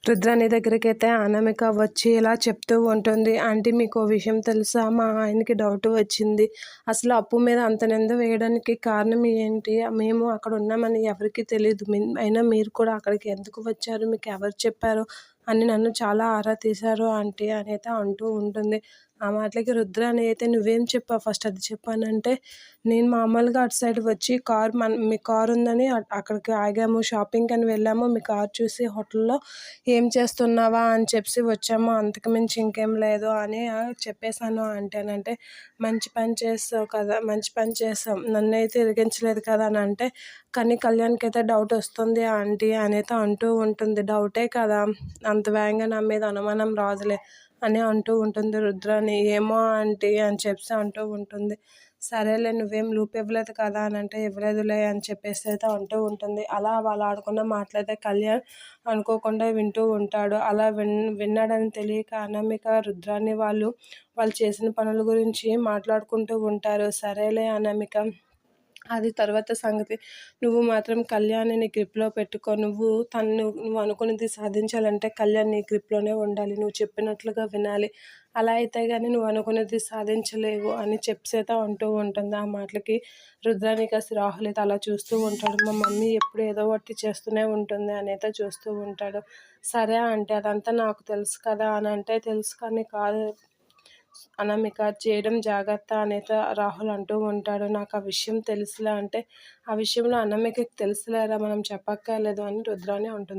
రుద్రాణి దగ్గరికైతే అనామిక వచ్చి ఇలా చెప్తూ ఉంటుంది. ఆంటీ మీకో విషయం తెలుసా? మా ఆయనకి డౌట్ వచ్చింది. అసలు అప్పు మీద అంత నింద వేయడానికి కారణం ఏంటి? మేము అక్కడ ఉన్నామని ఎవరికీ తెలీదు. అయినా మీరు కూడా అక్కడికి ఎందుకు వచ్చారు? మీకు ఎవరు చెప్పారు? అని నన్ను చాలా ఆరా తీశారు ఆంటీ అనైతే అంటూ ఉంటుంది. ఆ మాటలకి రుద్రాణి అయితే నువ్వేం చెప్పావు ఫస్ట్ అది చెప్పానంటే, నేను మామూలుగా అటు సైడ్ వచ్చి మీ కారు ఉందని అక్కడికి ఆగాము, షాపింగ్కి అని వెళ్ళాము. మీ కారు చూసి హోటల్లో ఏం చేస్తున్నావా అని చెప్పి వచ్చాము, అంతకుమించి ఇంకేం లేదు అని చెప్పేశాను ఆంటీ అని అంటే, మంచి పని చేసావు కదా, మంచి పని చేసావు, నన్నైతే ఇరిగించలేదు కదా అని అంటే, కానీ కళ్యాణ్కి అయితే డౌట్ వస్తుంది ఆంటీ అనేది అంటూ ఉంటుంది. డౌటే కదా, అంత వేగంగా నా మీద అనుమానం రాదులే అని అంటూ ఉంటుంది రుద్రాణి. ఏమో ఆంటీ అని చెప్పి అంటూ ఉంటుంది. సరేలే నువ్వేం లూప్ ఇవ్వలేదు కదా అని అంటే, ఇవ్వలేదులే అని చెప్పేసి అయితే అంటూ ఉంటుంది. అలా వాళ్ళు ఆడుకున్న మాటలైతే కళ్యాణ్ అనుకోకుండా వింటూ ఉంటాడు. అలా విన్నాడని తెలియక అనామిక రుద్రాణి వాళ్ళు చేసిన పనుల గురించి మాట్లాడుకుంటూ ఉంటారు. సరేలే అనామిక, అది తర్వాత సంగతి. నువ్వు మాత్రం కళ్యాణ్‌ని నీ గ్రిప్‌లో పెట్టుకో. నువ్వు అనుకున్నది సాధించాలంటే కళ్యాణ్ నీ గ్రిప్‌లోనే ఉండాలి. నువ్వు చెప్పినట్లుగా వినాలి. అలా అయితే గాని నువ్వు అనుకున్నది సాధించలేవు అని చెప్పేసి అంటూ ఉంటుంది. ఆ మాటలకి రుద్రాణి కాస్త రాహుల్ అయితే అలా చూస్తూ ఉంటాడు. మా మమ్మీ ఎప్పుడు ఏదో ఒకటి చేస్తూనే ఉంటుంది అని అయితే చూస్తూ ఉంటాడు. సరే ఆంటీ అదంతా నాకు తెలుసు కదా అని అంటే, తెలుసు కానీ కాదు అనామిక, చేయడం జాగ్రత్త అనేది రాహుల్ అంటూ ఉంటాడు. నాకు ఆ విషయం తెలుసులే అంటే, ఆ విషయంలో అనామికకి తెలుసులేరా మనం చెప్పక్కర్లేదు అని రుద్రాణి అంటుంది.